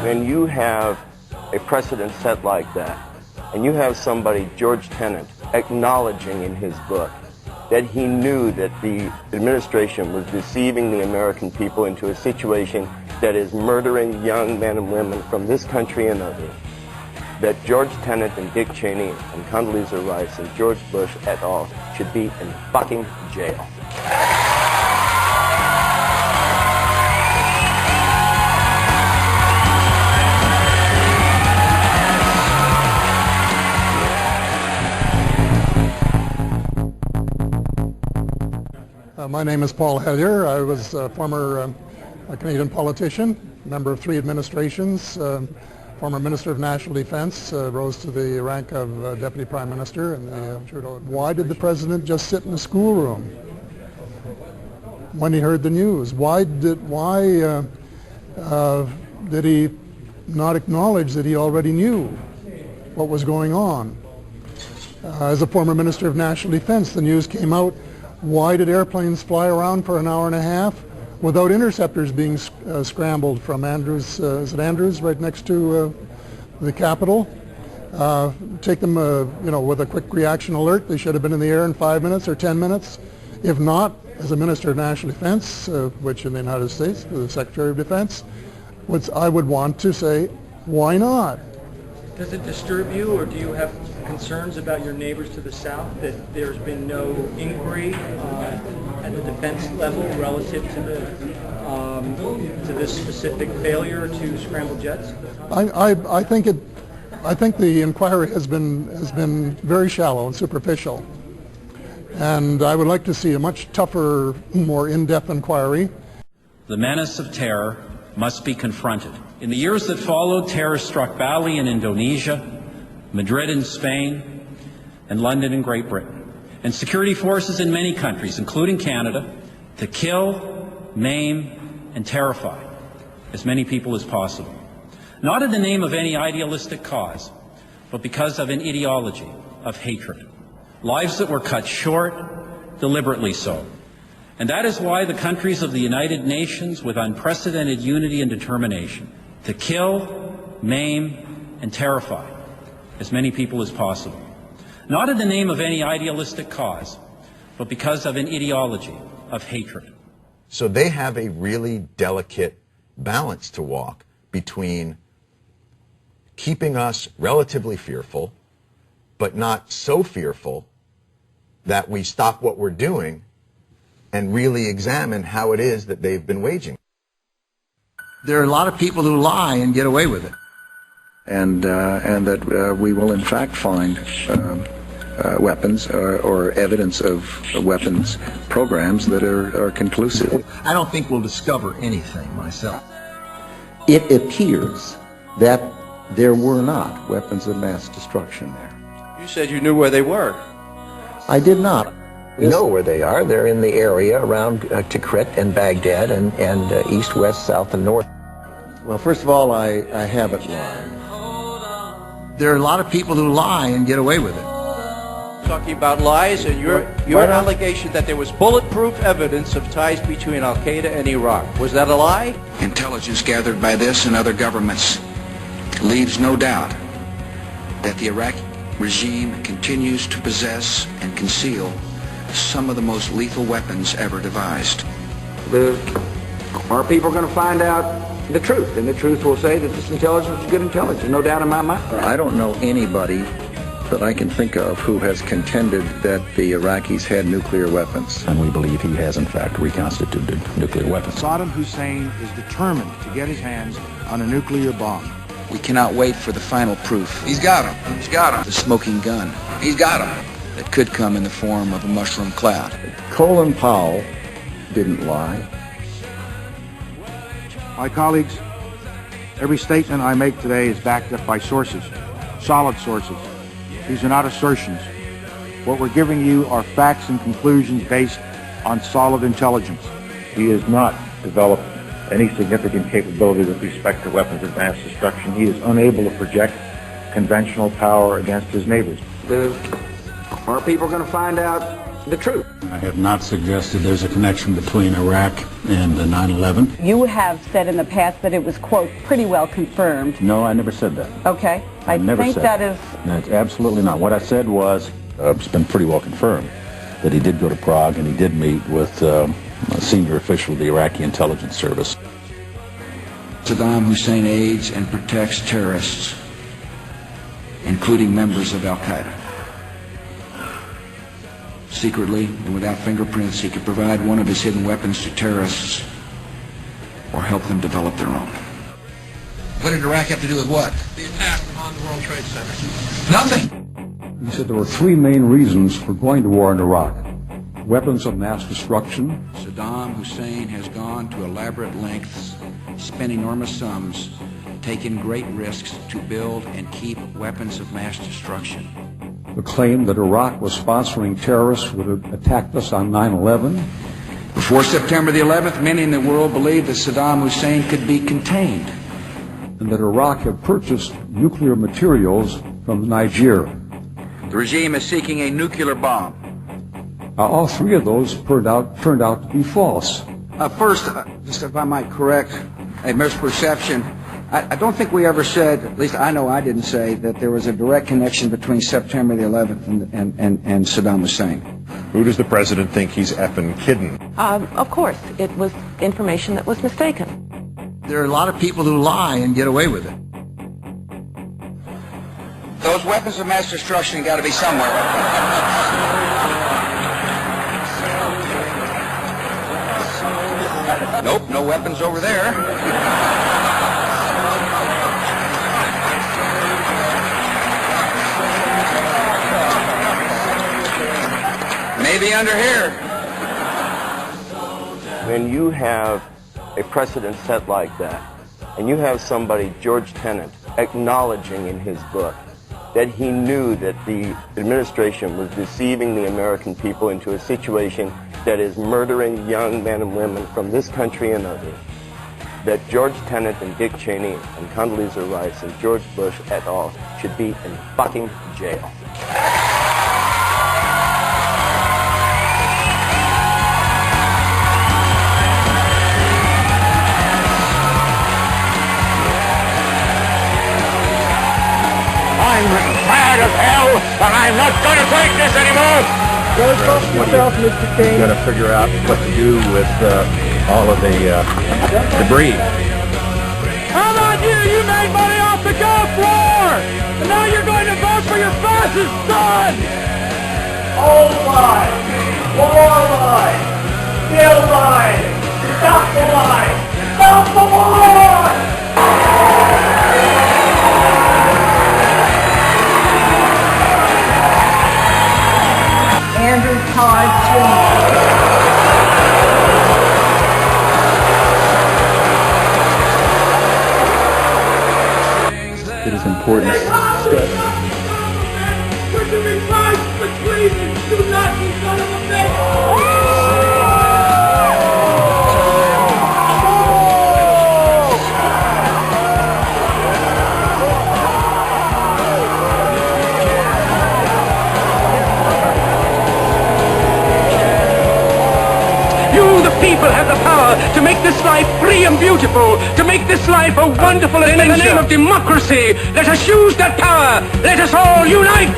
when you have a precedent set like that, and you have somebody, George Tenet, acknowledging in his book that he knew that the administration was deceiving the American people into a situation that is murdering young men and women from this country and others, that George Tenet and Dick Cheney and Condoleezza Rice and George Bush et al. Should be in fucking jail. My name is Paul Hellyer. I was a former Canadian politician, member of 3 administrations, former Minister of National Defense, rose to the rank of Deputy Prime Minister. And why did the President just sit in the schoolroom when he heard the news? Why did he not acknowledge that he already knew what was going on? As a former Minister of National Defense, the news came out. Why did airplanes fly around for an hour and a half without interceptors being scrambled from Andrews, is it Andrews, right next to the Capitol? Take them, with a quick reaction alert. They should have been in the air in 5 minutes or 10 minutes. If not, as a Minister of National Defense, which in the United States, the Secretary of Defense, I would want to say, why not? Does it disturb you, or do you have concerns about your neighbors to the south that there's been no inquiry at the defense level relative to this specific failure to scramble jets? I think the inquiry has been very shallow and superficial, and I would like to see a much tougher, more in-depth inquiry. The menace of terror must be confronted. In the years that followed, terror struck Bali in Indonesia, Madrid in Spain, and London in Great Britain, and security forces in many countries, including Canada, to kill, maim, and terrify as many people as possible. Not in the name of any idealistic cause, but because of an ideology of hatred. Lives that were cut short, deliberately so. And that is why the countries of the United Nations, with unprecedented unity and determination, to kill, maim, and terrify as many people as possible. Not in the name of any idealistic cause, but because of an ideology of hatred. So they have a really delicate balance to walk between keeping us relatively fearful, but not so fearful that we stop what we're doing and really examine how it is that they've been waging. There are a lot of people who lie and get away with it. And that we will in fact find weapons or evidence of weapons programs that are conclusive. I don't think we'll discover anything myself. It appears that there were not weapons of mass destruction there. You said you knew where they were. I did not. We know where they are. They're in the area around Tikrit and Baghdad and east, west, south, and north. Well, first of all, I haven't lied. There are a lot of people who lie and get away with it. Talking about lies and your allegation that there was bulletproof evidence of ties between Al-Qaeda and Iraq. Was that a lie? Intelligence gathered by this and other governments leaves no doubt that the Iraqi regime continues to possess and conceal some of the most lethal weapons ever devised. Our people are going to find out the truth, and the truth will say that this intelligence is good intelligence, no doubt in my mind. I don't know anybody that I can think of who has contended that the Iraqis had nuclear weapons. And we believe he has in fact reconstituted nuclear weapons. Saddam Hussein is determined to get his hands on a nuclear bomb. We cannot wait for the final proof. He's got him. He's got him. The smoking gun. He's got him. That could come in the form of a mushroom cloud. Colin Powell didn't lie. My colleagues, every statement I make today is backed up by sources, solid sources. These are not assertions. What we're giving you are facts and conclusions based on solid intelligence. He has not developed any significant capability with respect to weapons of mass destruction. He is unable to project conventional power against his neighbors. Our people are going to find out the truth. I have not suggested there's a connection between Iraq and 9/11. You have said in the past that it was, quote, pretty well confirmed. No, I never said that. Okay. I never think said that is... No, it's absolutely not. What I said was, it's been pretty well confirmed that he did go to Prague and he did meet with a senior official of the Iraqi intelligence service. Saddam Hussein aids and protects terrorists, including members of Al-Qaeda. Secretly and without fingerprints, he could provide one of his hidden weapons to terrorists or help them develop their own. What did Iraq have to do with what? The attack on the World Trade Center. Nothing. He said there were three main reasons for going to war in Iraq. Weapons of mass destruction. Saddam Hussein has gone to elaborate lengths, spent enormous sums, taken great risks to build and keep weapons of mass destruction. The claim that Iraq was sponsoring terrorists who would have attacked us on 9/11. Before September the 11th, many in the world believed that Saddam Hussein could be contained. And that Iraq had purchased nuclear materials from Nigeria. The regime is seeking a nuclear bomb. All three of those turned out to be false. First, just if I might correct a misperception, I don't think we ever said, at least I know I didn't say, that there was a direct connection between September the 11th and Saddam Hussein. Who does the president think he's effing kidding? Of course, it was information that was mistaken. There are a lot of people who lie and get away with it. Those weapons of mass destruction got to be somewhere. Nope, no weapons over there. Maybe under here. When you have a precedent set like that, and you have somebody, George Tenet, acknowledging in his book that he knew that the administration was deceiving the American people into a situation that is murdering young men and women from this country and others, that George Tenet and Dick Cheney and Condoleezza Rice and George Bush et al. Should be in fucking jail. I'm mad as hell, and I'm not going to take this anymore! You've got to figure out what to do with all of the debris. How about you? You made money off the Gulf War! And now you're going to vote for your fascist son! Old lies! War lies! Still lies! Stop the lies! Stop the war! Andrew Todd Cheney. It is important to step. We're doing life between you, do not you son of a bitch! People have the power to make this life free and beautiful, to make this life a wonderful adventure. In the name of democracy, let us use that power. Let us all unite.